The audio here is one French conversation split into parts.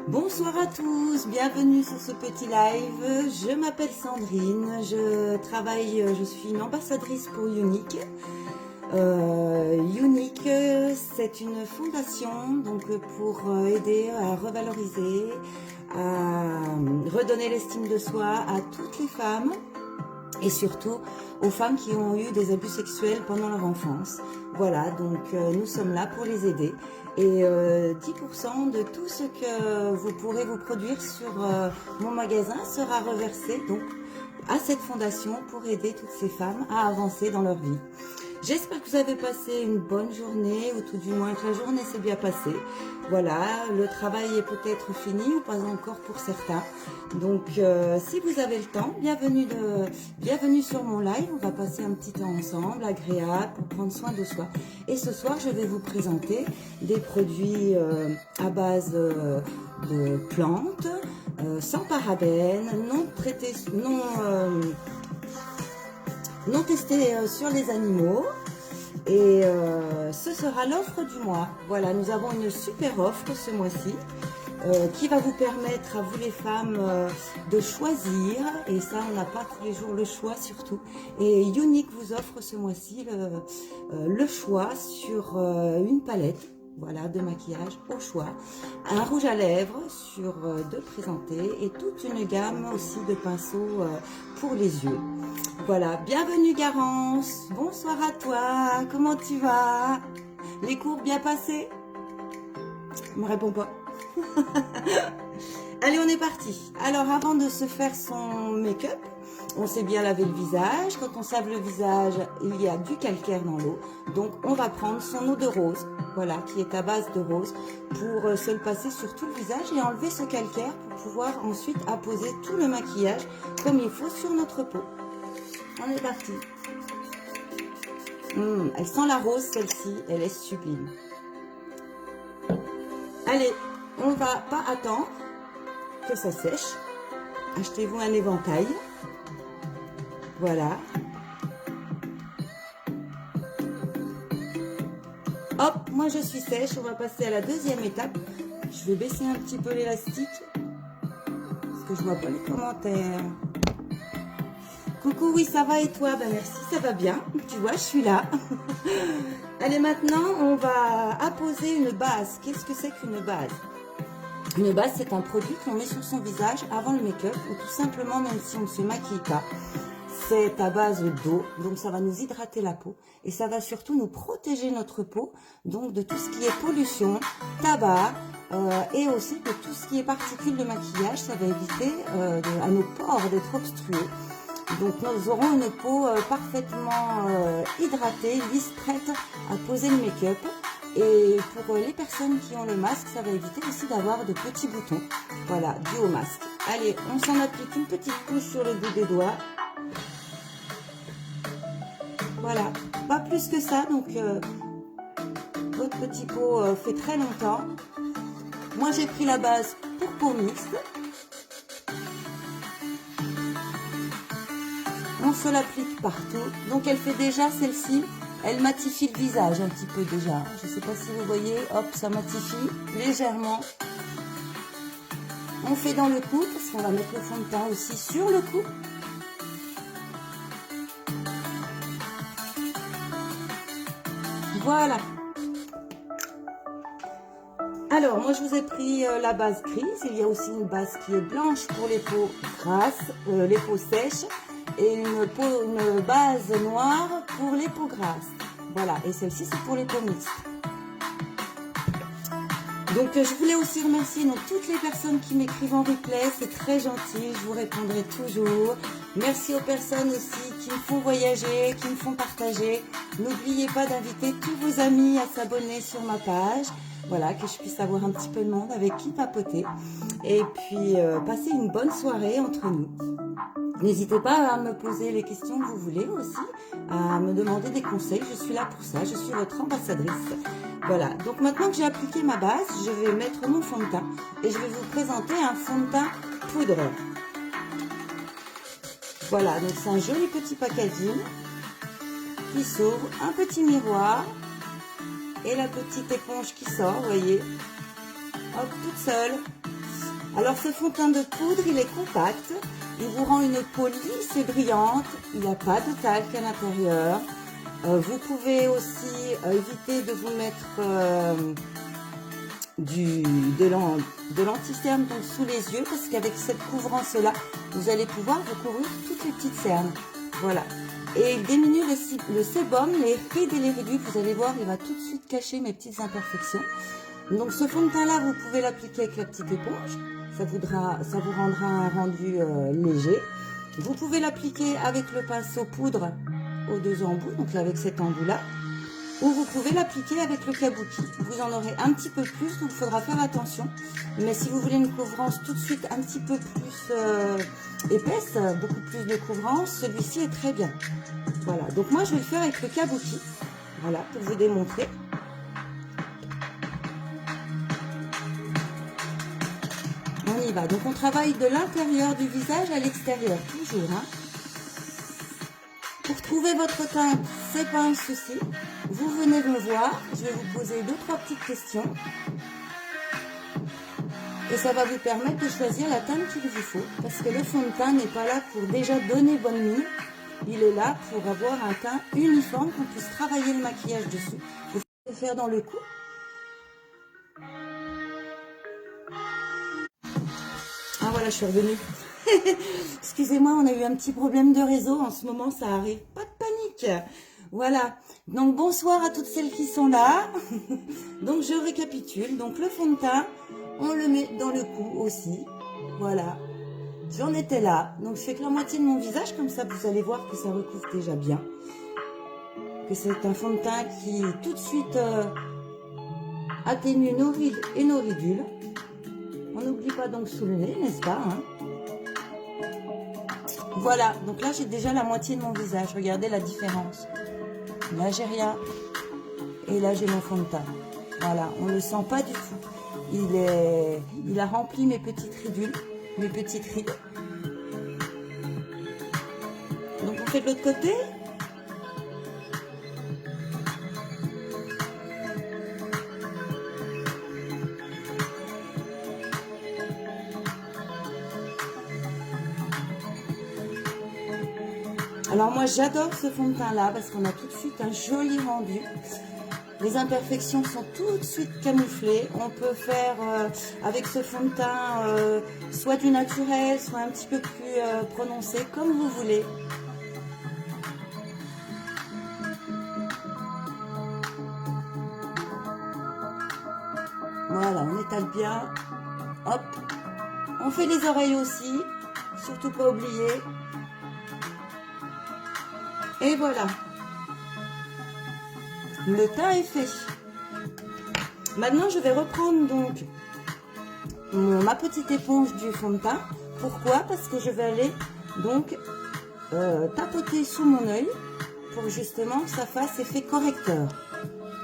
Bonsoir à tous, bienvenue sur ce petit live. Je m'appelle Sandrine, je suis une ambassadrice pour Unique. Unique, c'est une fondation donc pour aider à revaloriser, à redonner l'estime de soi à toutes les femmes et surtout aux femmes qui ont eu des abus sexuels pendant leur enfance. Voilà, donc nous sommes là pour les aider. Et 10% de tout ce que vous pourrez vous produire sur mon magasin sera reversé donc à cette fondation pour aider toutes ces femmes à avancer dans leur vie. J'espère que vous avez passé une bonne journée, ou tout du moins que la journée s'est bien passée. Voilà, le travail est peut-être fini ou pas encore pour certains. Donc, si vous avez le temps, bienvenue sur mon live. On va passer un petit temps ensemble, agréable, pour prendre soin de soi. Et ce soir, je vais vous présenter des produits à base de plantes, sans parabènes, non testé sur les animaux. Et ce sera l'offre du mois. Voilà, nous avons une super offre ce mois-ci qui va vous permettre à vous les femmes de choisir. Et ça, on n'a pas tous les jours le choix surtout. Et Unique vous offre ce mois-ci le choix sur une palette. Voilà, de maquillage au choix, un rouge à lèvres de présenter et toute une gamme aussi de pinceaux pour les yeux. Voilà, bienvenue Garance, bonsoir à toi, comment tu vas? Les cours bien passés? Il me répond pas. Allez, on est parti. Alors, avant de se faire son make-up, on s'est bien lavé le visage. Quand on se lave le visage, il y a du calcaire dans l'eau. Donc, on va prendre son eau de rose, voilà, qui est à base de rose, pour se le passer sur tout le visage et enlever ce calcaire pour pouvoir ensuite apposer tout le maquillage comme il faut sur notre peau. On est parti. Elle sent la rose, celle-ci, elle est sublime. Allez, on va pas attendre que ça sèche. Achetez-vous un éventail. Voilà. Hop, moi je suis sèche. On va passer à la deuxième étape. Je vais baisser un petit peu l'élastique parce que je vois pas les commentaires. Coucou, oui, ça va et toi? Ben merci, ça va bien. Tu vois, je suis là. Allez, maintenant, on va apposer une base. Qu'est-ce que c'est qu'une base? Une base, c'est un produit qu'on met sur son visage avant le make-up ou tout simplement même si on ne se maquille pas. C'est à base d'eau, donc ça va nous hydrater la peau et ça va surtout nous protéger notre peau donc de tout ce qui est pollution, tabac et aussi de tout ce qui est particules de maquillage. Ça va éviter à nos pores d'être obstrués. Donc nous aurons une peau parfaitement hydratée, lisse, prête à poser le make-up. Et pour les personnes qui ont le masque, ça va éviter aussi d'avoir de petits boutons. Voilà, dû au masque. Allez, on s'en applique une petite couche sur le bout des doigts. Voilà, pas plus que ça. Donc votre petit pot fait très longtemps. Moi j'ai pris la base pour peau mixte. On se l'applique partout. Donc elle fait déjà celle-ci, elle matifie le visage un petit peu déjà. Je ne sais pas si vous voyez, hop, ça matifie légèrement. On fait dans le cou, parce qu'on va mettre le fond de teint aussi sur le cou. Voilà. Alors, moi je vous ai pris la base grise. Il y a aussi une base qui est blanche pour les peaux grasses, les peaux sèches. Et une base noire pour les peaux grasses. Voilà, et celle-ci c'est pour les peaux mixtes. Donc je voulais aussi remercier toutes les personnes qui m'écrivent en replay, c'est très gentil, je vous répondrai toujours. Merci aux personnes aussi qui me font voyager, qui me font partager. N'oubliez pas d'inviter tous vos amis à s'abonner sur ma page. Voilà, que je puisse avoir un petit peu de monde avec qui papoter. Et puis passer une bonne soirée entre nous. N'hésitez pas à me poser les questions que vous voulez aussi, à me demander des conseils, je suis là pour ça, je suis votre ambassadrice. Voilà, donc maintenant que j'ai appliqué ma base, je vais mettre mon fond de teint et je vais vous présenter un fond de teint poudre. Voilà, donc c'est un joli petit packaging qui s'ouvre, un petit miroir et la petite éponge qui sort, vous voyez, hop, toute seule. Alors ce fond de teint de poudre, il est compact, il vous rend une peau lisse et brillante, il n'y a pas de talc à l'intérieur. Vous pouvez aussi éviter de vous mettre de l'anti-cerne sous les yeux, parce qu'avec cette couvrance là, vous allez pouvoir vous couvrir toutes les petites cernes. Voilà. Et il diminue le sébum, les rides et les ridules. Vous allez voir, il va tout de suite cacher mes petites imperfections. Donc ce fond de teint là, vous pouvez l'appliquer avec la petite éponge. Ça vous rendra un rendu léger. Vous pouvez l'appliquer avec le pinceau poudre aux deux embouts, donc avec cet embout là. Ou vous pouvez l'appliquer avec le kabuki. Vous en aurez un petit peu plus, donc il faudra faire attention. Mais si vous voulez une couvrance tout de suite un petit peu plus épaisse, beaucoup plus de couvrance, celui-ci est très bien. Voilà, donc moi je vais le faire avec le kabuki. Voilà, pour vous démontrer. On y va. Donc on travaille de l'intérieur du visage à l'extérieur, toujours. Hein. Pour trouver votre teint, c'est pas un souci. Vous venez me voir, je vais vous poser 2-3 petites questions. Et ça va vous permettre de choisir la teinte qu'il vous faut. Parce que le fond de teint n'est pas là pour déjà donner bonne mine. Il est là pour avoir un teint uniforme, qu'on puisse travailler le maquillage dessus. Vous pouvez le faire dans le cou. Ah voilà, je suis revenue. Excusez-moi, on a eu un petit problème de réseau. En ce moment, ça arrive. Pas de panique. Voilà. Donc, bonsoir à toutes celles qui sont là. Donc, je récapitule. Donc, le fond de teint, on le met dans le cou aussi. Voilà. J'en étais là. Donc, je fais que la moitié de mon visage. Comme ça, vous allez voir que ça recouvre déjà bien. Que c'est un fond de teint qui, tout de suite, atténue nos rides et nos ridules. On n'oublie pas donc sous le nez, n'est-ce pas hein. Voilà, donc là j'ai déjà la moitié de mon visage. Regardez la différence. Là j'ai rien. Et là j'ai mon fond de teint. Voilà, on ne le sent pas du tout. Il a rempli mes petites ridules, mes petites rides. Donc on fait de l'autre côté. Alors moi j'adore ce fond de teint là parce qu'on a tout de suite un joli rendu. Les imperfections sont tout de suite camouflées. On peut faire avec ce fond de teint soit du naturel, soit un petit peu plus prononcé, comme vous voulez. Voilà, on étale bien. Hop. On fait les oreilles aussi. Surtout pas oublier. Et voilà, le teint est fait. Maintenant, je vais reprendre donc ma petite éponge du fond de teint. Pourquoi? Parce que je vais aller donc tapoter sous mon œil pour justement que ça fasse effet correcteur.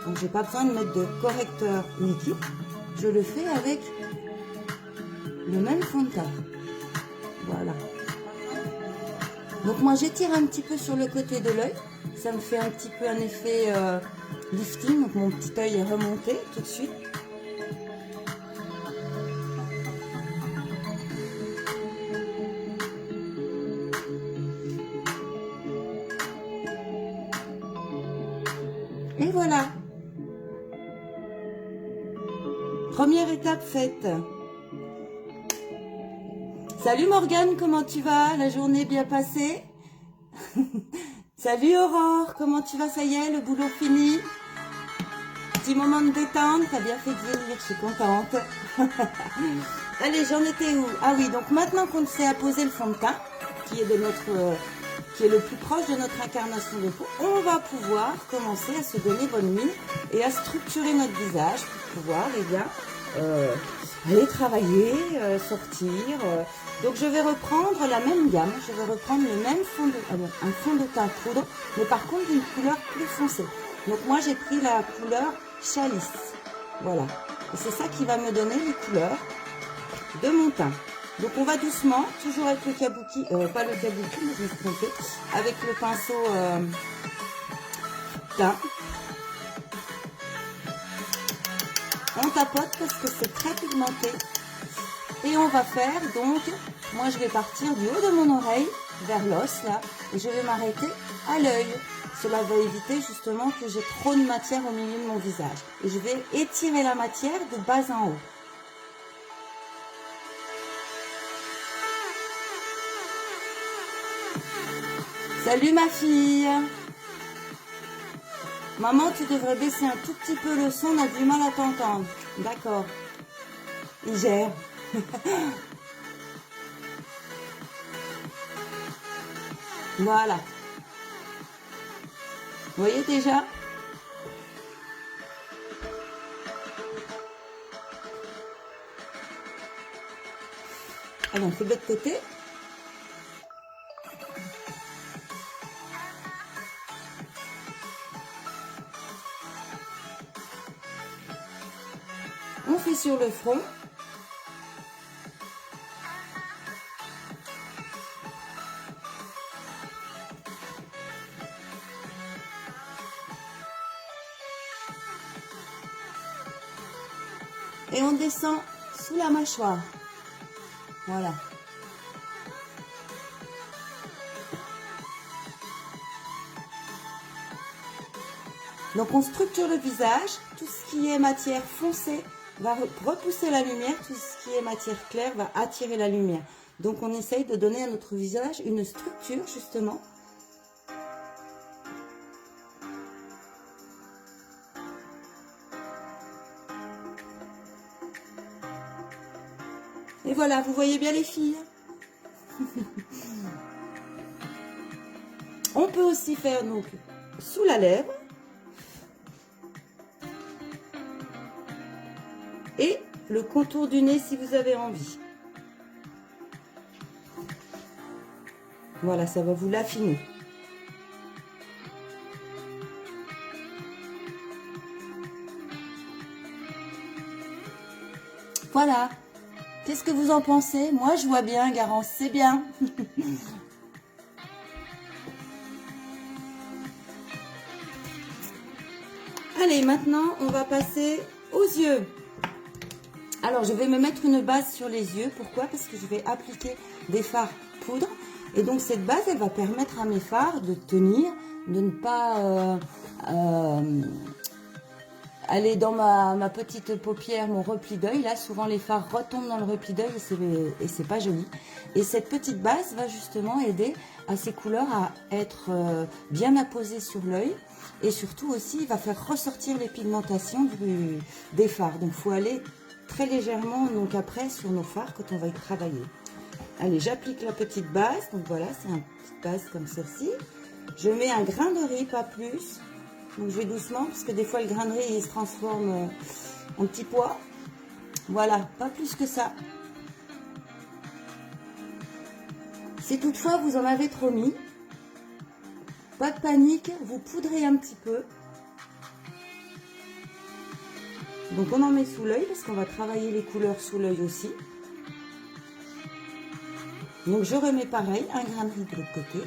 Donc, j'ai pas besoin de mettre de correcteur liquide. Je le fais avec le même fond de teint. Voilà. Donc moi j'étire un petit peu sur le côté de l'œil, ça me fait un petit peu un effet lifting, donc mon petit œil est remonté tout de suite. Et voilà. Première étape faite. Salut Morgane, comment tu vas? La journée bien passée? Salut Aurore, comment tu vas? Ça y est, le boulot fini? Petit moment de détente, t'as bien fait de venir, je suis contente. Allez, j'en étais où? Ah oui, donc maintenant qu'on sait apposer le fond de teint, qui est le plus proche de notre incarnation de peau, on va pouvoir commencer à se donner bonne mine et à structurer notre visage pour pouvoir, eh bien, aller travailler, sortir. Donc je vais reprendre la même gamme, je vais reprendre le même fond un fond de teint poudre, mais par contre d'une couleur plus foncée. Donc moi j'ai pris la couleur Chalice, voilà. Et c'est ça qui va me donner les couleurs de mon teint. Donc on va doucement, toujours avec le kabuki, pas le kabuki, mais je me suis trompée, avec le pinceau teint. On tapote parce que c'est très pigmenté. Et on va faire donc, moi je vais partir du haut de mon oreille vers l'os là, et je vais m'arrêter à l'œil. Cela va éviter justement que j'ai trop de matière au milieu de mon visage. Et je vais étirer la matière de bas en haut. Salut ma fille. Maman, tu devrais baisser un tout petit peu le son, on a du mal à t'entendre. D'accord. Il gère. Voilà. Vous voyez déjà? Allez, on fait de l'autre côté. On fait sur le front. Et on descend sous la mâchoire. Voilà. Donc on structure le visage. Tout ce qui est matière foncée va repousser la lumière. Tout ce qui est matière claire va attirer la lumière. Donc on essaye de donner à notre visage une structure justement. Et voilà, vous voyez bien les filles. On peut aussi faire donc sous la lèvre. Et le contour du nez si vous avez envie. Voilà, ça va vous l'affiner. Voilà. Qu'est-ce que vous en pensez? Moi, je vois bien, Garance, c'est bien. Allez, maintenant, on va passer aux yeux. Alors, je vais me mettre une base sur les yeux. Pourquoi? Parce que je vais appliquer des fards poudre. Et donc, cette base, elle va permettre à mes fards de tenir, de ne pas aller dans ma petite paupière, mon repli d'œil. Là, souvent, les fards retombent dans le repli d'œil et c'est pas joli. Et cette petite base va justement aider à ces couleurs à être bien apposées sur l'œil. Et surtout aussi, il va faire ressortir les pigmentations des fards. Donc, il faut aller très légèrement, donc après, sur nos fards quand on va y travailler. Allez, j'applique la petite base. Donc, voilà, c'est une petite base comme celle-ci. Je mets un grain de riz, pas plus. Donc, je vais doucement, parce que des fois, le grain de riz, il se transforme en petit pois. Voilà, pas plus que ça. Si toutefois, vous en avez trop mis, pas de panique, vous poudrez un petit peu. Donc, on en met sous l'œil, parce qu'on va travailler les couleurs sous l'œil aussi. Donc, je remets pareil, un grain de riz de l'autre côté.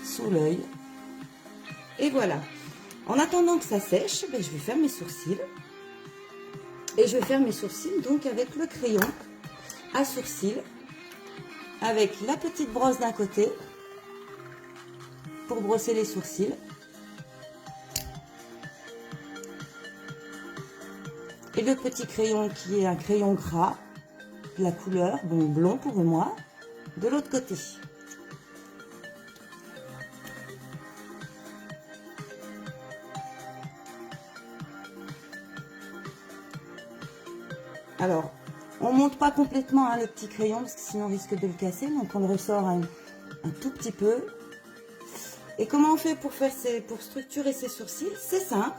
Sous l'œil. Et voilà. En attendant que ça sèche, ben, je vais faire mes sourcils. Et je vais faire mes sourcils donc avec le crayon à sourcils. Avec la petite brosse d'un côté pour brosser les sourcils. Et le petit crayon qui est un crayon gras, de la couleur, bon blond pour moi, de l'autre côté. Alors, on ne monte pas complètement hein, le petit crayon parce que sinon on risque de le casser. Donc on le ressort un tout petit peu. Et comment on fait pour structurer ses sourcils? C'est simple.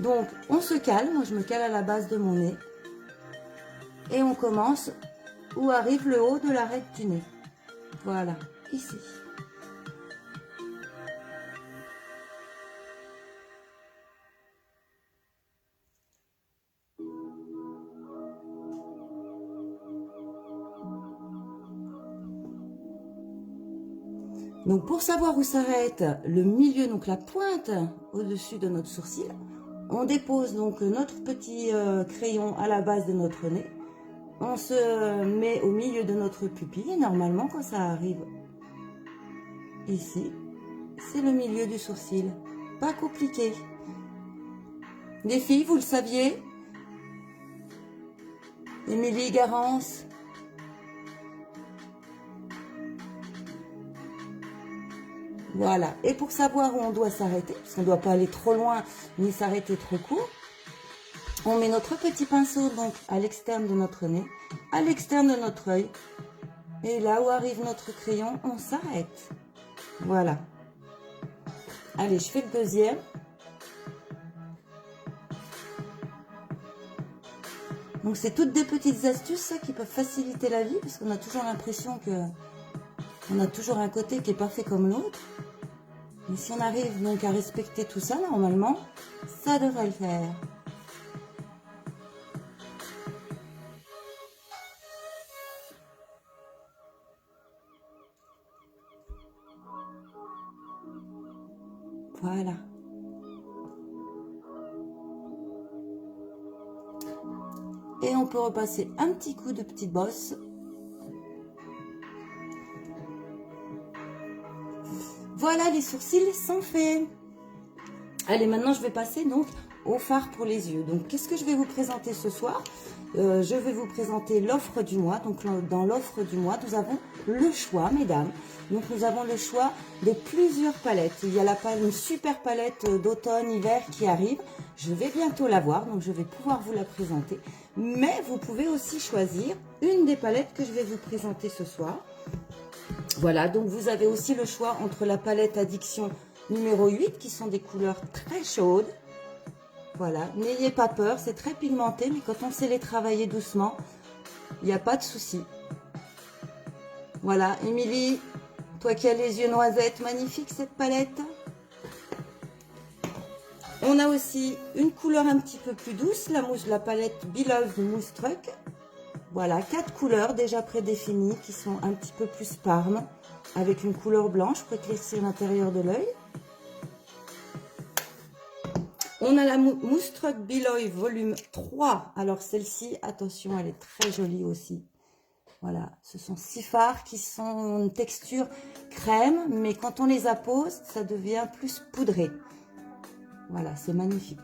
Donc on se cale, moi je me cale à la base de mon nez. Et on commence où arrive le haut de l'arête du nez. Voilà, ici. Donc pour savoir où s'arrête le milieu, donc la pointe au-dessus de notre sourcil, On dépose donc notre petit crayon à la base de notre nez. On se met au milieu de notre pupille. Et normalement, quand ça arrive ici, c'est le milieu du sourcil. Pas compliqué. Les filles, vous le saviez? Émilie, Garance. Voilà. Et pour savoir où on doit s'arrêter, parce qu'on ne doit pas aller trop loin ni s'arrêter trop court, on met notre petit pinceau donc à l'externe de notre nez, à l'externe de notre œil. Et là où arrive notre crayon, on s'arrête. Voilà. Allez, je fais le deuxième. Donc c'est toutes des petites astuces ça, qui peuvent faciliter la vie, parce qu'on a toujours l'impression que on a toujours un côté qui n'est pas fait comme l'autre. Mais si on arrive donc à respecter tout ça, normalement, ça devrait le faire. Voilà. Et on peut repasser un petit coup de petite bosse. Voilà, les sourcils sont faits. Allez, maintenant je vais passer donc au fard pour les yeux. Donc qu'est-ce que je vais vous présenter ce soir? Je vais vous présenter l'offre du mois. Donc dans l'offre du mois, nous avons le choix, mesdames. Donc nous avons le choix de plusieurs palettes. Il y a une super palette d'automne-hiver qui arrive. Je vais bientôt la voir, donc je vais pouvoir vous la présenter. Mais vous pouvez aussi choisir une des palettes que je vais vous présenter ce soir. Voilà, donc vous avez aussi le choix entre la palette Addiction numéro 8, qui sont des couleurs très chaudes. Voilà, n'ayez pas peur, c'est très pigmenté, mais quand on sait les travailler doucement, il n'y a pas de souci. Voilà, Émilie, toi qui as les yeux noisettes, magnifique cette palette. On a aussi une couleur un petit peu plus douce, la palette Beloved Mousse Truck. Voilà, 4 couleurs déjà prédéfinies qui sont un petit peu plus parme, avec une couleur blanche pour éclaircir l'intérieur de l'œil. On a la Mousse Truck Beloved volume 3. Alors celle-ci, attention, elle est très jolie aussi. Voilà, ce sont 6 fards qui sont une texture crème, mais quand on les appose, ça devient plus poudré. Voilà, c'est magnifique.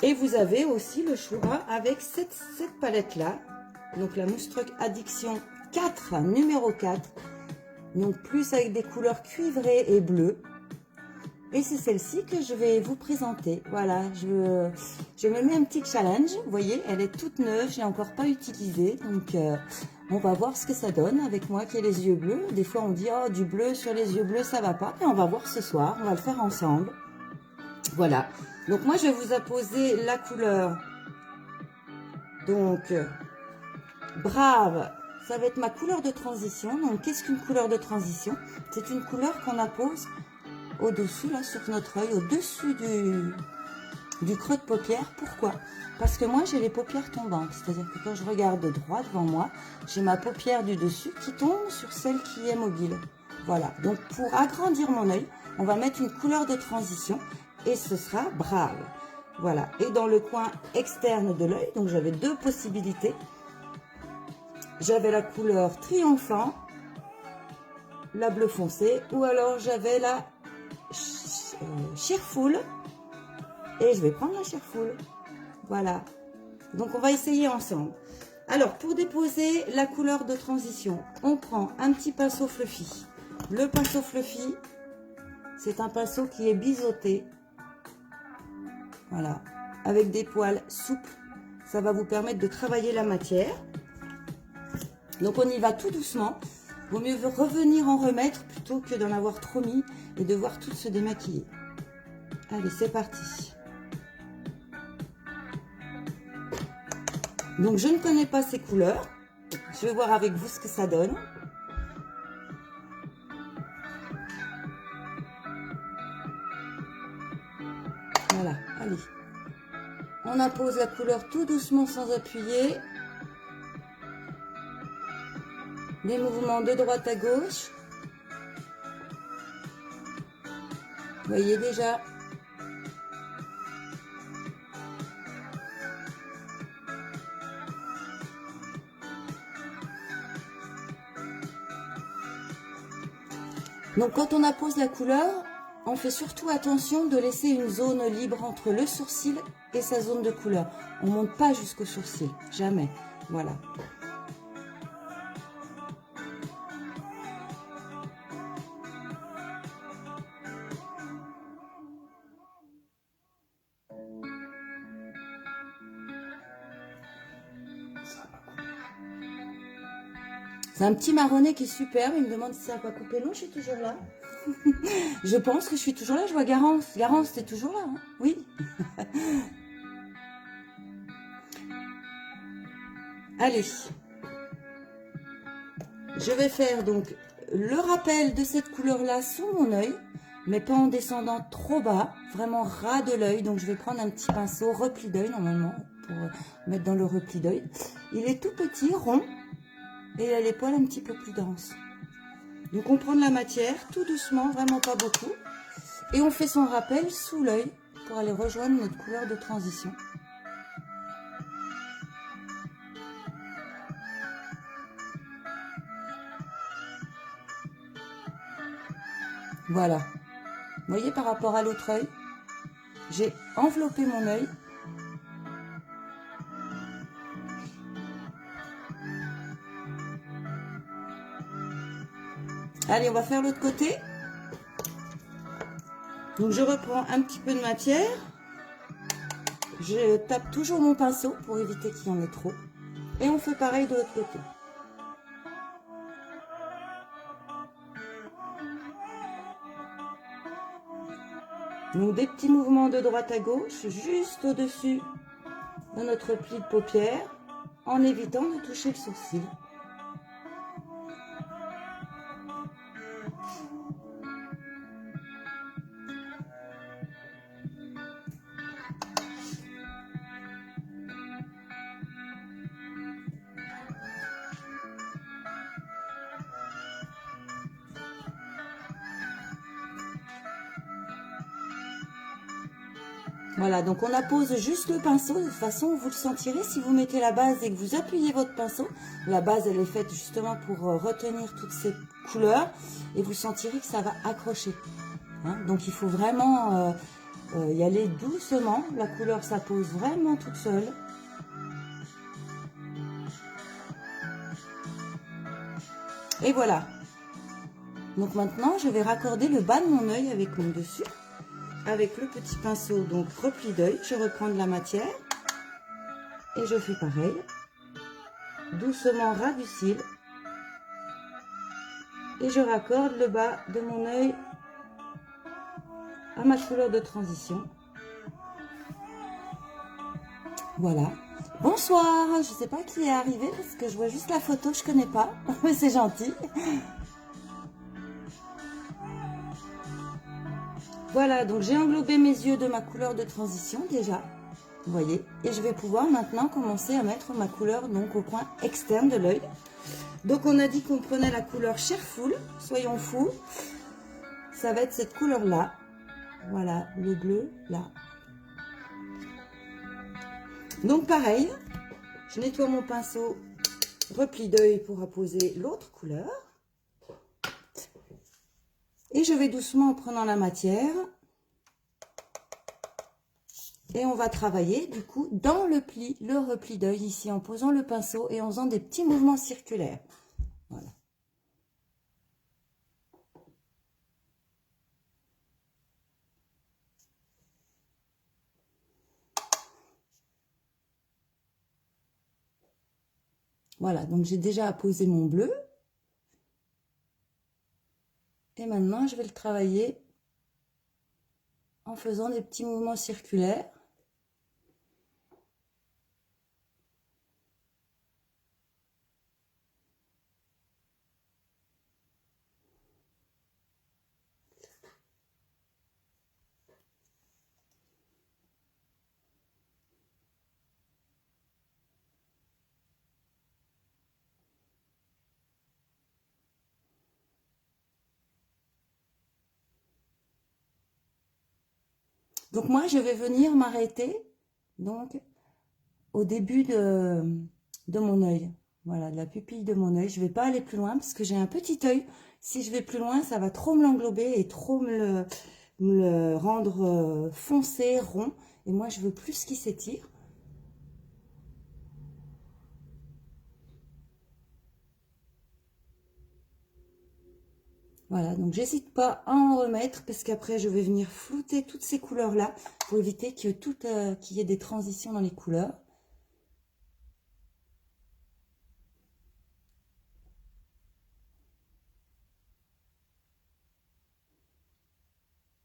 Et vous avez aussi le choix avec cette palette-là. Donc la Mousse Truck Addiction 4, numéro 4. Donc plus avec des couleurs cuivrées et bleues. Et c'est celle-ci que je vais vous présenter. Voilà, je me mets un petit challenge. Vous voyez, elle est toute neuve, je ne l'ai encore pas utilisée. Donc on va voir ce que ça donne avec moi qui ai les yeux bleus. Des fois on dit, oh, du bleu sur les yeux bleus, ça va pas. Et on va voir ce soir, on va le faire ensemble. Voilà. Donc moi je vais vous apposer la couleur. Donc Brave, ça va être ma couleur de transition. Donc qu'est-ce qu'une couleur de transition? C'est une couleur qu'on appose au-dessus, là, sur notre œil, au-dessus du creux de paupière. Pourquoi? Parce que moi j'ai les paupières tombantes, c'est-à-dire que quand je regarde droit devant moi, j'ai ma paupière du dessus qui tombe sur celle qui est mobile. Voilà, donc pour agrandir mon œil, on va mettre une couleur de transition et ce sera Brave. Voilà, et dans le coin externe de l'œil, donc j'avais deux possibilités. J'avais la couleur Triomphant, la bleu foncé, ou alors j'avais la Cheerful, et je vais prendre la Cheerful. Voilà, donc on va essayer ensemble. Alors pour déposer la couleur de transition, on prend un petit pinceau fluffy. Le pinceau fluffy, c'est un pinceau qui est biseauté. Voilà, avec des poils souples, ça va vous permettre de travailler la matière. Donc on y va tout doucement. Vaut mieux revenir en remettre plutôt que d'en avoir trop mis et de voir toutes se démaquiller. Allez, c'est parti. Donc je ne connais pas ces couleurs. Je vais voir avec vous ce que ça donne. Voilà, allez. On appose la couleur tout doucement sans appuyer. Des mouvements de droite à gauche. voyez déjà. Donc quand on appose la couleur, on fait surtout attention de laisser une zone libre entre le sourcil et sa zone de couleur. On ne monte pas jusqu'au sourcil, jamais. Voilà. C'est un petit marronnet qui est superbe. Il me demande si ça n'a pas coupé. Non, je suis toujours là. Je pense que je suis toujours là. Je vois Garance. Garance, t'es toujours là, hein? Oui. Allez. Je vais faire donc le rappel de cette couleur-là sous mon œil, mais pas en descendant trop bas, vraiment ras de l'œil. Donc je vais prendre un petit pinceau repli d'œil normalement pour mettre dans le repli d'œil. Il est tout petit, rond, et il a les poils un petit peu plus denses. Donc on prend de la matière, tout doucement, vraiment pas beaucoup. Et on fait son rappel sous l'œil pour aller rejoindre notre couleur de transition. Voilà. Vous voyez par rapport à l'autre œil, j'ai enveloppé mon œil. Allez, on va faire l'autre côté. Donc je reprends un petit peu de matière. Je tape toujours mon pinceau pour éviter qu'il y en ait trop. Et on fait pareil de l'autre côté. Donc des petits mouvements de droite à gauche, juste au-dessus de notre pli de paupière, en évitant de toucher le sourcil. Voilà, donc on appose juste le pinceau. De toute façon, vous le sentirez si vous mettez la base et que vous appuyez votre pinceau. La base, elle est faite justement pour retenir toutes ces couleurs. Et vous sentirez que ça va accrocher. Hein, donc il faut vraiment y aller doucement. La couleur s'appose vraiment toute seule. Et voilà. Donc maintenant, je vais raccorder le bas de mon œil avec mon dessus. Avec le petit pinceau, donc repli d'œil, je reprends de la matière. Et je fais pareil. Doucement ras du cil. Et je raccorde le bas de mon œil à ma couleur de transition. Voilà. Bonsoir, je ne sais pas qui est arrivé parce que je vois juste la photo, je ne connais pas, mais c'est gentil. Voilà, donc j'ai englobé mes yeux de ma couleur de transition déjà, vous voyez. Et je vais pouvoir maintenant commencer à mettre ma couleur donc au coin externe de l'œil. Donc on a dit qu'on prenait la couleur Chair Full, soyons fous. Ça va être cette couleur-là. Voilà, le bleu, là. Donc pareil, je nettoie mon pinceau, repli d'œil pour apposer l'autre couleur. Et je vais doucement en prenant la matière. Et on va travailler du coup dans le pli, le repli d'œil ici en posant le pinceau et en faisant des petits mouvements circulaires. Voilà. Voilà, donc j'ai déjà apposé mon bleu. Et maintenant, je vais le travailler en faisant des petits mouvements circulaires. Donc moi, je vais venir m'arrêter donc au début de mon œil. Voilà, de la pupille de mon œil. Je ne vais pas aller plus loin parce que j'ai un petit œil. Si je vais plus loin, ça va trop me l'englober et trop me le rendre foncé, rond. Et moi, je veux plus qu'il s'étire. Voilà, donc j'hésite pas à en remettre parce qu'après je vais venir flouter toutes ces couleurs là pour éviter qu'il y ait des transitions dans les couleurs.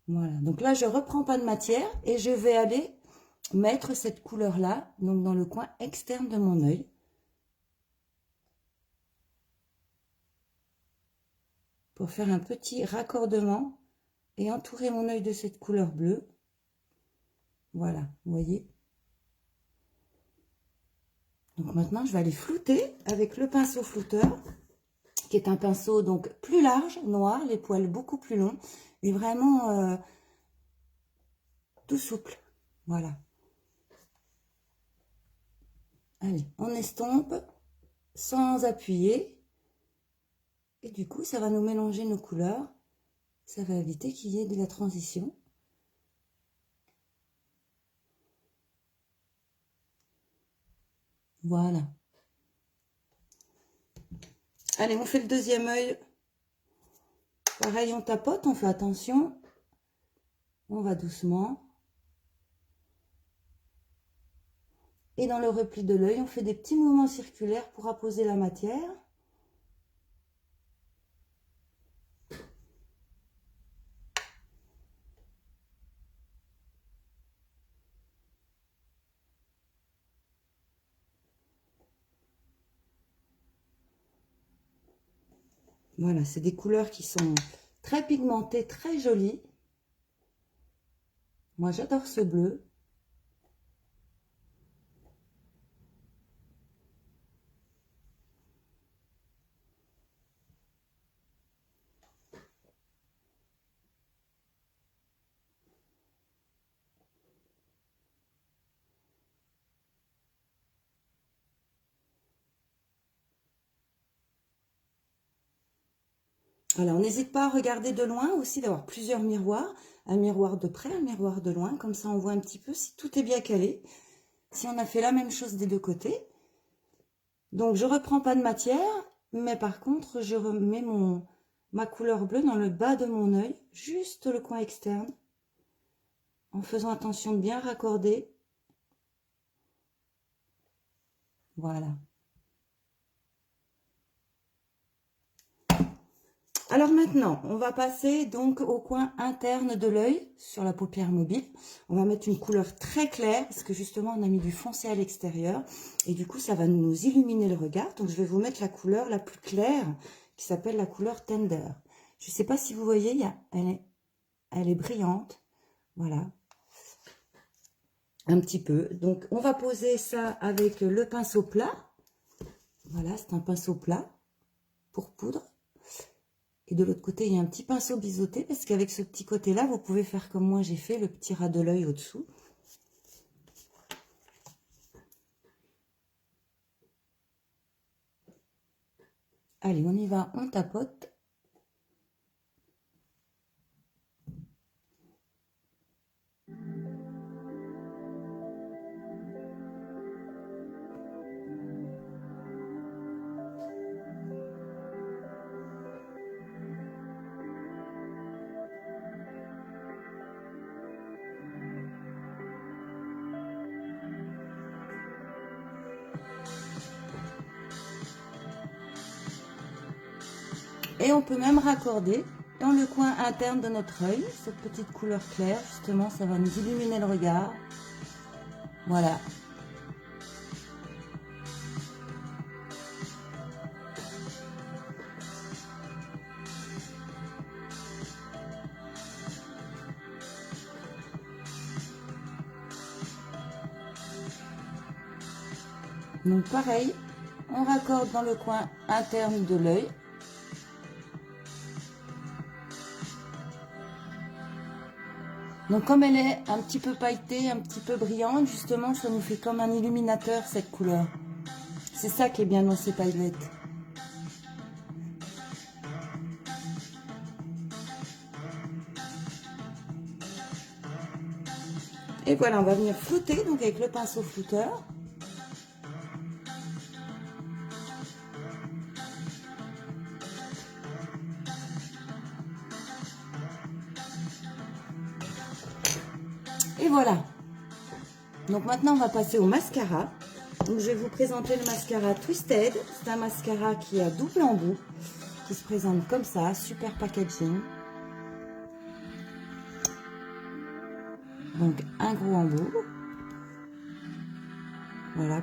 Voilà, donc là je reprends pas de matière et je vais aller mettre cette couleur là donc dans le coin externe de mon œil. Pour faire un petit raccordement et entourer mon œil de cette couleur bleue. Voilà, vous voyez. Donc maintenant, je vais aller flouter avec le pinceau flouteur, qui est un pinceau donc plus large, noir, les poils beaucoup plus longs, et vraiment tout souple. Voilà. Allez, on estompe sans appuyer. Et du coup, ça va nous mélanger nos couleurs. Ça va éviter qu'il y ait de la transition. Voilà. Allez, on fait le deuxième œil. Pareil, on tapote, on fait attention. On va doucement. Et dans le repli de l'œil, on fait des petits mouvements circulaires pour apposer la matière. Voilà, c'est des couleurs qui sont très pigmentées, très jolies. Moi, j'adore ce bleu. Voilà, on n'hésite pas à regarder de loin aussi, d'avoir plusieurs miroirs. Un miroir de près, un miroir de loin. Comme ça, on voit un petit peu si tout est bien calé. Si on a fait la même chose des deux côtés. Donc, je reprends pas de matière. Mais par contre, je remets ma couleur bleue dans le bas de mon œil. Juste le coin externe. En faisant attention de bien raccorder. Voilà. Alors maintenant, on va passer donc au coin interne de l'œil, sur la paupière mobile. On va mettre une couleur très claire, parce que justement, on a mis du foncé à l'extérieur. Et du coup, ça va nous illuminer le regard. Donc, je vais vous mettre la couleur la plus claire, qui s'appelle la couleur Tender. Je ne sais pas si vous voyez, elle est brillante. Voilà. Un petit peu. Donc, on va poser ça avec le pinceau plat. Voilà, c'est un pinceau plat pour poudre. Et de l'autre côté, il y a un petit pinceau biseauté, parce qu'avec ce petit côté-là, vous pouvez faire comme moi j'ai fait, le petit ras de l'œil au-dessous. Allez, on y va, on tapote. Et on peut même raccorder dans le coin interne de notre œil, cette petite couleur claire, justement, ça va nous illuminer le regard. Voilà. Donc pareil, on raccorde dans le coin interne de l'œil. Donc comme elle est un petit peu pailletée, un petit peu brillante, justement, ça nous fait comme un illuminateur cette couleur. C'est ça qui est bien dans ces paillettes. Et voilà, on va venir flouter, donc avec le pinceau flouteur. Et voilà. Donc maintenant, on va passer au mascara. Donc je vais vous présenter le mascara Twisted. C'est un mascara qui a double embout, qui se présente comme ça, super packaging. Donc un gros embout. Voilà.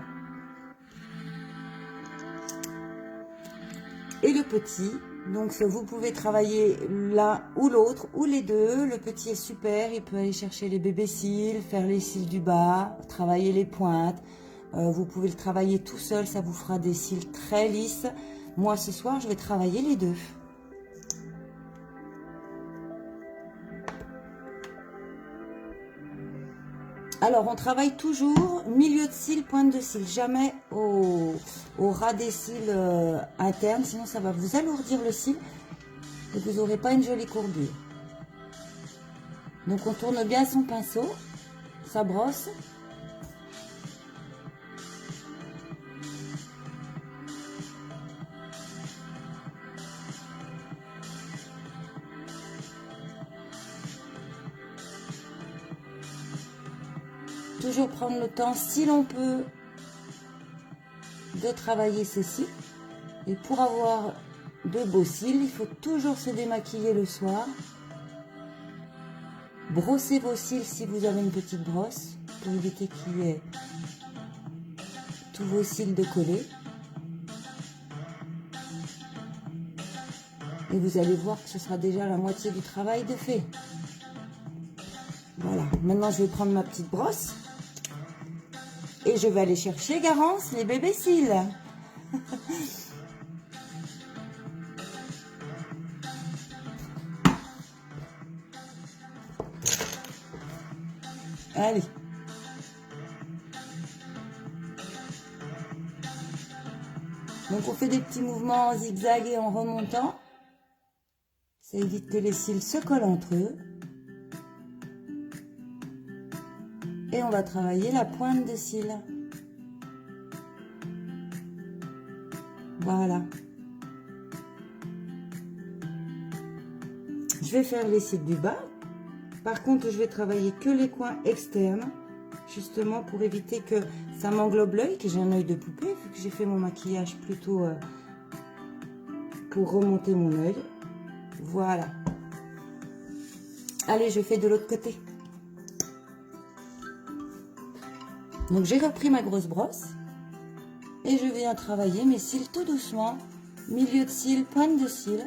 Et le petit. Donc vous pouvez travailler l'un ou l'autre, ou les deux. Le petit est super, il peut aller chercher les bébés cils, faire les cils du bas, travailler les pointes. Vous pouvez le travailler tout seul, ça vous fera des cils très lisses. Moi ce soir, je vais travailler les deux. Alors, on travaille toujours milieu de cils, pointe de cils, jamais au ras des cils internes, sinon ça va vous alourdir le cil et vous n'aurez pas une jolie courbure. Donc, on tourne bien son pinceau, sa brosse. Toujours prendre le temps, si l'on peut, de travailler ses cils. Et pour avoir de beaux cils, il faut toujours se démaquiller le soir. Brossez vos cils si vous avez une petite brosse, pour éviter qu'il y ait tous vos cils de coller. Et vous allez voir que ce sera déjà la moitié du travail de fait. Voilà, maintenant je vais prendre ma petite brosse. Et je vais aller chercher, Garance, les bébés cils. Allez. Donc on fait des petits mouvements en zigzag et en remontant. Ça évite que les cils se collent entre eux. Et on va travailler la pointe de cils. Voilà. Je vais faire les cils du bas. Par contre, je vais travailler que les coins externes, justement pour éviter que ça m'englobe l'œil, que j'ai un œil de poupée, vu que j'ai fait mon maquillage plutôt pour remonter mon œil. Voilà. Allez, je fais de l'autre côté. Donc j'ai repris ma grosse brosse et je viens travailler mes cils tout doucement, milieu de cils, pointe de cils.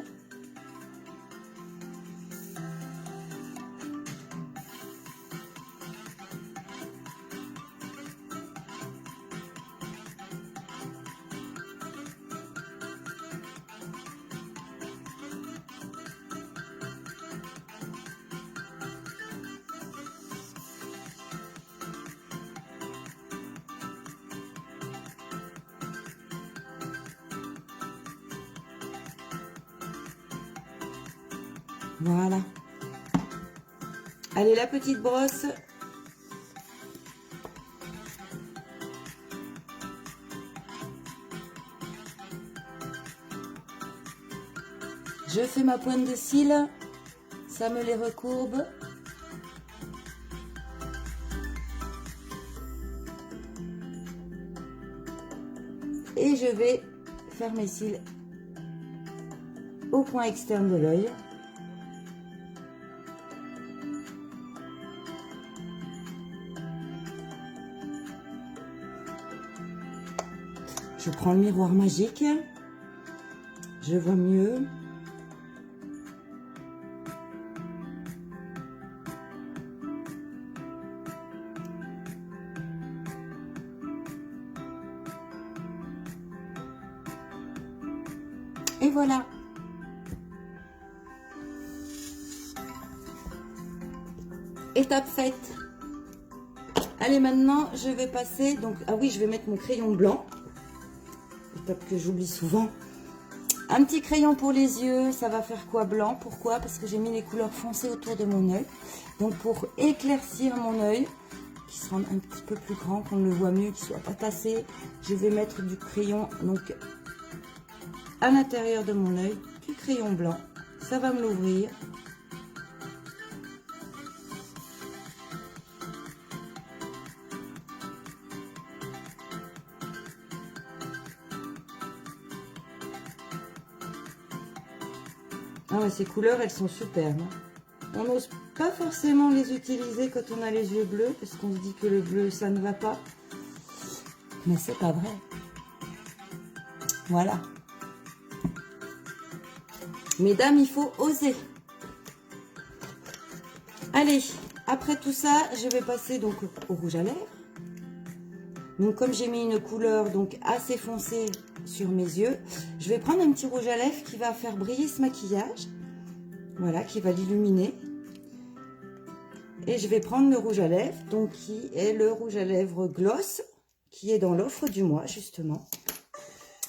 Voilà. Allez, la petite brosse. Je fais ma pointe de cils. Ça me les recourbe. Et je vais faire mes cils au point externe de l'œil. Je prends le miroir magique, je vois mieux. Et voilà. étape faite. Allez, maintenant, je vais passer, donc, ah oui, je vais mettre mon crayon blanc. Étape que j'oublie souvent. Un petit crayon pour les yeux, ça va faire quoi blanc? Pourquoi? Parce que j'ai mis les couleurs foncées autour de mon œil. Donc, pour éclaircir mon œil, qui se rende un petit peu plus grand, qu'on le voit mieux, qu'il ne soit pas tassé, je vais mettre du crayon, donc, à l'intérieur de mon œil, du crayon blanc. Ça va me l'ouvrir. Ah ouais, ces couleurs, elles sont superbes. On n'ose pas forcément les utiliser quand on a les yeux bleus, parce qu'on se dit que le bleu, ça ne va pas. Mais c'est pas vrai. Voilà. Mesdames, il faut oser. Allez, après tout ça, je vais passer donc au rouge à lèvres. Donc comme j'ai mis une couleur donc assez foncée sur mes yeux, je vais prendre un petit rouge à lèvres qui va faire briller ce maquillage. Voilà, qui va l'illuminer. Et je vais prendre le rouge à lèvres, donc qui est le rouge à lèvres gloss, qui est dans l'offre du mois justement.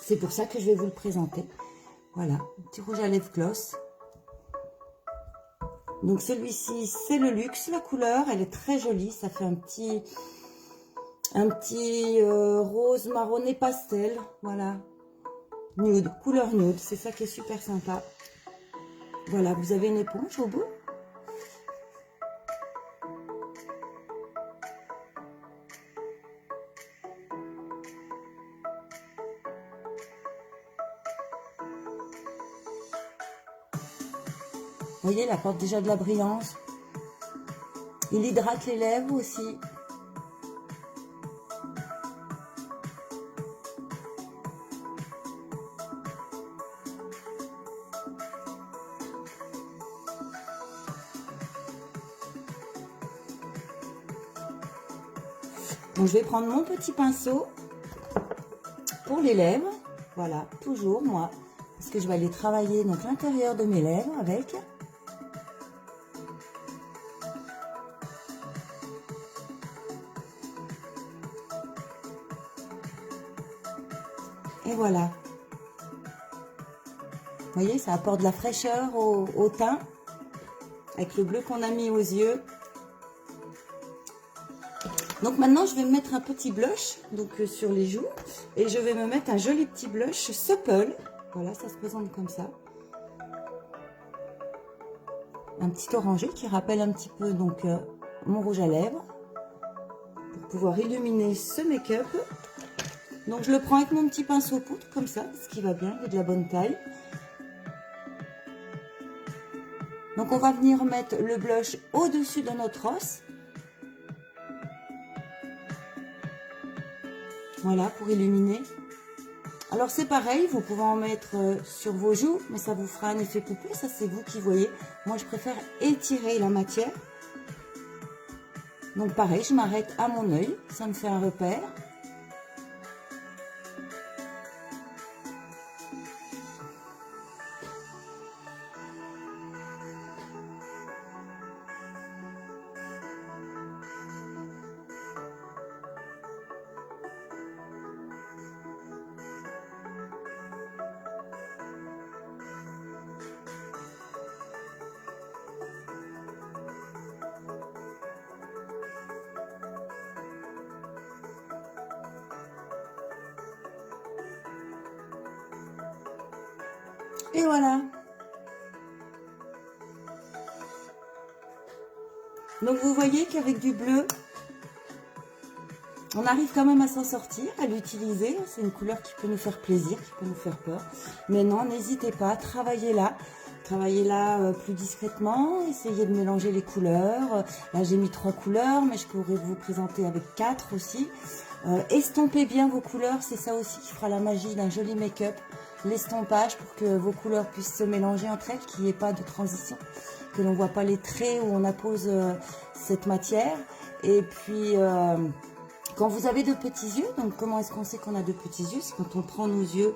C'est pour ça que je vais vous le présenter. Voilà, un petit rouge à lèvres gloss. Donc celui-ci, c'est le luxe. La couleur, elle est très jolie. Ça fait un petit rose marronné pastel. Voilà, nude, couleur nude. C'est ça qui est super sympa. Voilà, vous avez une éponge au bout. Vous voyez, il apporte déjà de la brillance. Il hydrate les lèvres aussi. Donc, je vais prendre mon petit pinceau pour les lèvres. Voilà, toujours moi. Parce que je vais aller travailler donc l'intérieur de mes lèvres avec. Et voilà. Vous voyez, ça apporte de la fraîcheur au teint. Avec le bleu qu'on a mis aux yeux. Donc maintenant, je vais me mettre un petit blush donc sur les joues. Et je vais me mettre un joli petit blush Supple. Voilà, ça se présente comme ça. Un petit orangé qui rappelle un petit peu donc mon rouge à lèvres. Pour pouvoir illuminer ce make-up. Donc je le prends avec mon petit pinceau poudre comme ça, ce qui va bien, il est de la bonne taille. Donc on va venir mettre le blush au-dessus de notre os. Voilà, pour illuminer. Alors c'est pareil, vous pouvez en mettre sur vos joues, mais ça vous fera un effet poupée, ça c'est vous qui voyez. Moi je préfère étirer la matière. Donc pareil, je m'arrête à mon œil, ça me fait un repère. Et voilà. Donc vous voyez qu'avec du bleu, on arrive quand même à s'en sortir, à l'utiliser. C'est une couleur qui peut nous faire plaisir, qui peut nous faire peur. Mais non, n'hésitez pas, travaillez-la. Travaillez-la plus discrètement, essayez de mélanger les couleurs. Là, j'ai mis 3 couleurs, mais je pourrais vous présenter avec 4 aussi. Estompez bien vos couleurs, c'est ça aussi qui fera la magie d'un joli make-up. L'estompage pour que vos couleurs puissent se mélanger entre elles, qu'il n'y ait pas de transition, que l'on ne voit pas les traits où on appose cette matière. Et puis, quand vous avez de petits yeux, donc comment est-ce qu'on sait qu'on a de petits yeux? C'est quand on prend nos yeux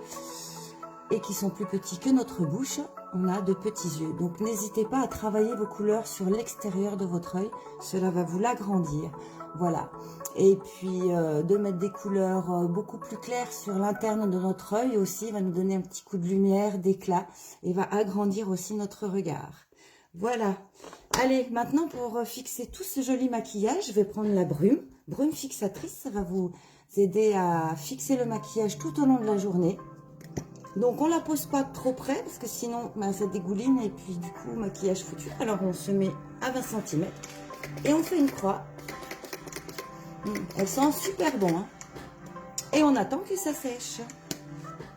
et qui sont plus petits que notre bouche, on a de petits yeux. Donc n'hésitez pas à travailler vos couleurs sur l'extérieur de votre œil, cela va vous l'agrandir. Voilà. Et puis de mettre des couleurs beaucoup plus claires sur l'interne de notre œil aussi, va nous donner un petit coup de lumière, d'éclat, et va agrandir aussi notre regard. Voilà. Allez, maintenant pour fixer tout ce joli maquillage, je vais prendre la brume. Brume fixatrice, ça va vous aider à fixer le maquillage tout au long de la journée. Donc on la pose pas trop près parce que sinon ben, ça dégouline et puis du coup maquillage foutu. Alors on se met à 20 cm et on fait une croix. Elle sent super bon hein. Et on attend que ça sèche.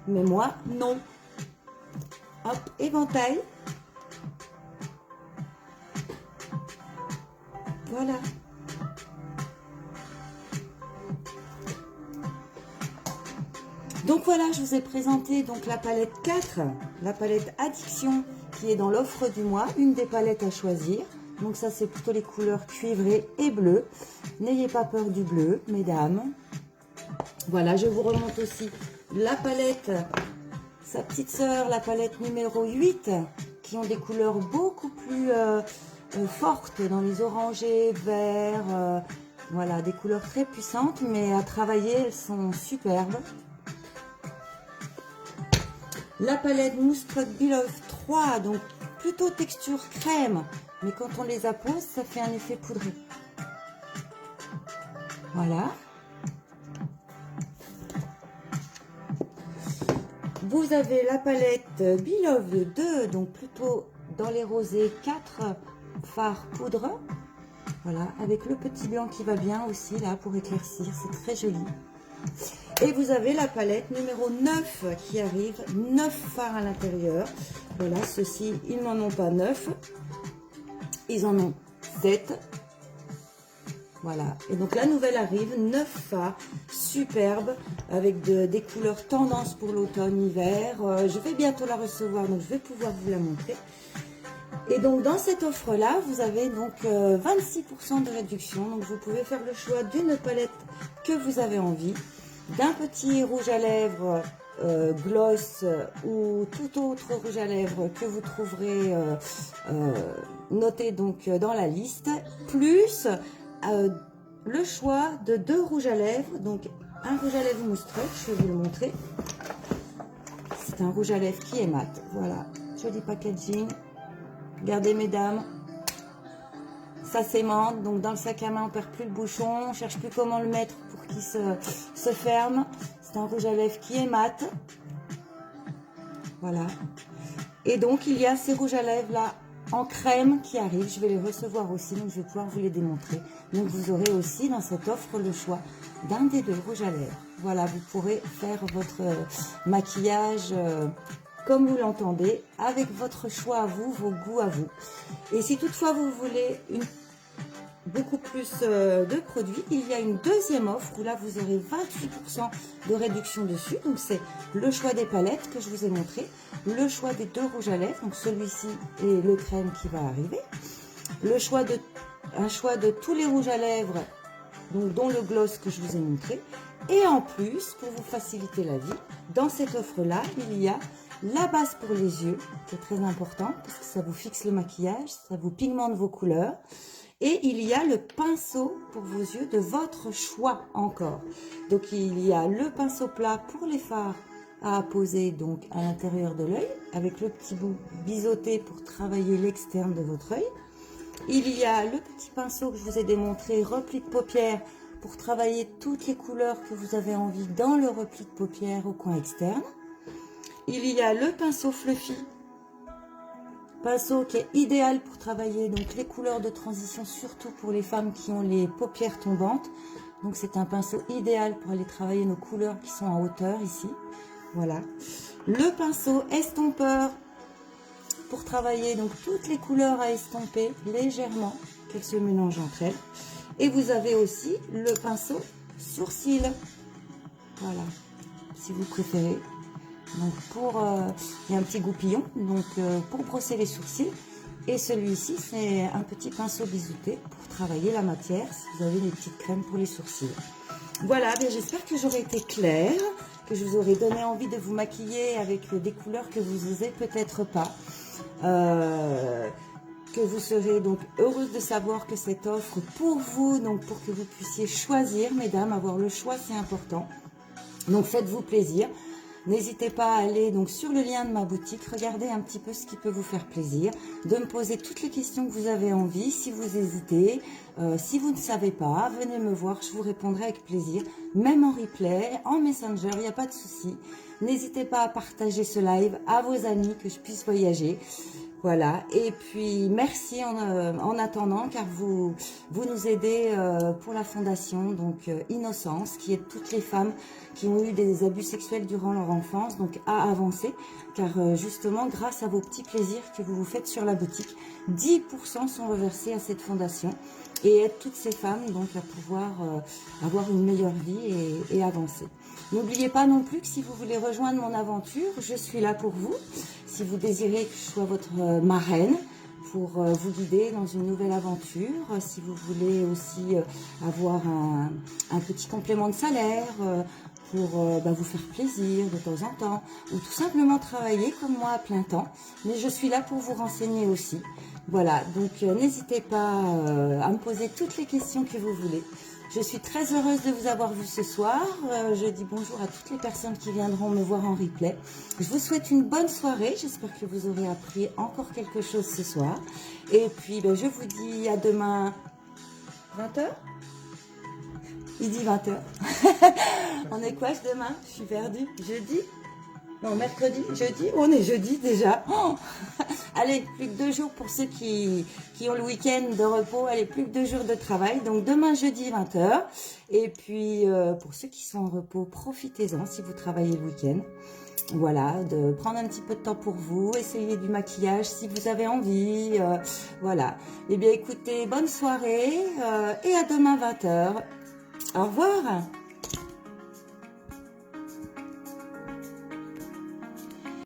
Mais moi non. Hop, éventail. Voilà. Donc voilà, je vous ai présenté donc la palette 4, la palette Addiction qui est dans l'offre du mois, une des palettes à choisir. Donc ça c'est plutôt les couleurs cuivrées et bleues. N'ayez pas peur du bleu, mesdames. Voilà, je vous remonte aussi la palette, sa petite sœur, la palette numéro 8, qui ont des couleurs beaucoup plus fortes dans les orangés, verts, voilà, des couleurs très puissantes, mais à travailler, elles sont superbes. La palette Mousse Beloved 3, donc plutôt texture crème, mais quand on les appose, ça fait un effet poudré. Voilà. Vous avez la palette Beloved 2, donc plutôt dans les rosés, 4 fards poudre. Voilà, avec le petit blanc qui va bien aussi là pour éclaircir, c'est très joli. Et vous avez la palette numéro 9 qui arrive, 9 fards à l'intérieur. Voilà, ceux-ci, ils n'en ont pas 9, ils en ont 7. Voilà, et donc la nouvelle arrive, 9 fards, superbes, avec des couleurs tendance pour l'automne-hiver. Je vais bientôt la recevoir, donc je vais pouvoir vous la montrer. Et donc dans cette offre-là, vous avez donc 26% de réduction. Donc vous pouvez faire le choix d'une palette que vous avez envie, d'un petit rouge à lèvres gloss ou tout autre rouge à lèvres que vous trouverez noté donc dans la liste, plus le choix de 2 rouges à lèvres. Donc un rouge à lèvres mousse truc, je vais vous le montrer. C'est un rouge à lèvres qui est mat. Voilà, joli packaging. Regardez mesdames, ça s'aimante, donc dans le sac à main on perd plus le bouchon, on cherche plus comment le mettre pour qu'il se ferme. C'est un rouge à lèvres qui est mat. Voilà. Et donc il y a ces rouges à lèvres là en crème qui arrivent, je vais les recevoir aussi, donc je vais pouvoir vous les démontrer. Donc vous aurez aussi dans cette offre le choix d'un des 2 rouges à lèvres. Voilà, vous pourrez faire votre maquillage comme vous l'entendez, avec votre choix à vous, vos goûts à vous. Et si toutefois vous voulez beaucoup plus de produits, il y a une deuxième offre où là vous aurez 28% de réduction dessus. Donc c'est le choix des palettes que je vous ai montré, le choix des 2 rouges à lèvres, donc celui-ci et le crème qui va arriver, un choix de tous les rouges à lèvres, donc dont le gloss que je vous ai montré. Et en plus, pour vous faciliter la vie, dans cette offre-là, il y a la base pour les yeux, qui est très important, parce que ça vous fixe le maquillage, ça vous pigmente vos couleurs. Et il y a le pinceau pour vos yeux de votre choix encore. Donc il y a le pinceau plat pour les fards à apposer donc à l'intérieur de l'œil, avec le petit bout biseauté pour travailler l'externe de votre œil. Il y a le petit pinceau que je vous ai démontré, repli de paupières, pour travailler toutes les couleurs que vous avez envie dans le repli de paupières au coin externe. Il y a le pinceau fluffy, pinceau qui est idéal pour travailler donc les couleurs de transition, surtout pour les femmes qui ont les paupières tombantes. Donc c'est un pinceau idéal pour aller travailler nos couleurs qui sont en hauteur ici. Voilà. Le pinceau estompeur pour travailler donc toutes les couleurs à estomper légèrement, qu'elles se mélangent entre elles. Et vous avez aussi le pinceau sourcil. Voilà, si vous préférez. Donc il y a un petit goupillon donc pour brosser les sourcils. Et celui-ci, c'est un petit pinceau biseauté pour travailler la matière si vous avez des petites crèmes pour les sourcils. Voilà, j'espère que j'aurai été claire. que je vous aurai donné envie de vous maquiller avec des couleurs que vous n'osez peut-être pas. Que vous serez donc heureuse de savoir que cette offre pour vous, donc pour que vous puissiez choisir, mesdames, avoir le choix, c'est important. Donc faites-vous plaisir. N'hésitez pas à aller donc sur le lien de ma boutique, regardez un petit peu ce qui peut vous faire plaisir, de me poser toutes les questions que vous avez envie, si vous hésitez, si vous ne savez pas, venez me voir, je vous répondrai avec plaisir, même en replay, en messenger, il n'y a pas de souci. N'hésitez pas à partager ce live à vos amis, que je puisse voyager. Voilà, et puis merci en attendant, car vous nous aidez pour la fondation, donc Innocence, qui aide toutes les femmes qui ont eu des abus sexuels durant leur enfance, donc à avancer, car justement, grâce à vos petits plaisirs que vous vous faites sur la boutique, 10% sont reversés à cette fondation et aident toutes ces femmes donc à pouvoir avoir une meilleure vie et avancer. N'oubliez pas non plus que si vous voulez rejoindre mon aventure, je suis là pour vous. Si vous désirez que je sois votre marraine pour vous guider dans une nouvelle aventure, si vous voulez aussi avoir un petit complément de salaire pour vous faire plaisir de temps en temps, ou tout simplement travailler comme moi à plein temps, mais je suis là pour vous renseigner aussi. Voilà, donc n'hésitez pas à me poser toutes les questions que vous voulez. Je suis très heureuse de vous avoir vu ce soir. Je dis bonjour à toutes les personnes qui viendront me voir en replay. Je vous souhaite une bonne soirée. J'espère que vous aurez appris encore quelque chose ce soir. Et puis, je vous dis à demain. 20h? Il dit 20h. On est quoi demain? Je suis perdue. Jeudi? Non, mercredi, jeudi. On est jeudi déjà. Oh, allez, plus que 2 jours pour ceux qui ont le week-end de repos. Allez, plus que 2 jours de travail. Donc demain, jeudi, 20h. Et puis, pour ceux qui sont en repos, profitez-en si vous travaillez le week-end. Voilà, de prendre un petit peu de temps pour vous. Essayez du maquillage si vous avez envie. Voilà. Eh bien, écoutez, bonne soirée et à demain, 20h. Au revoir.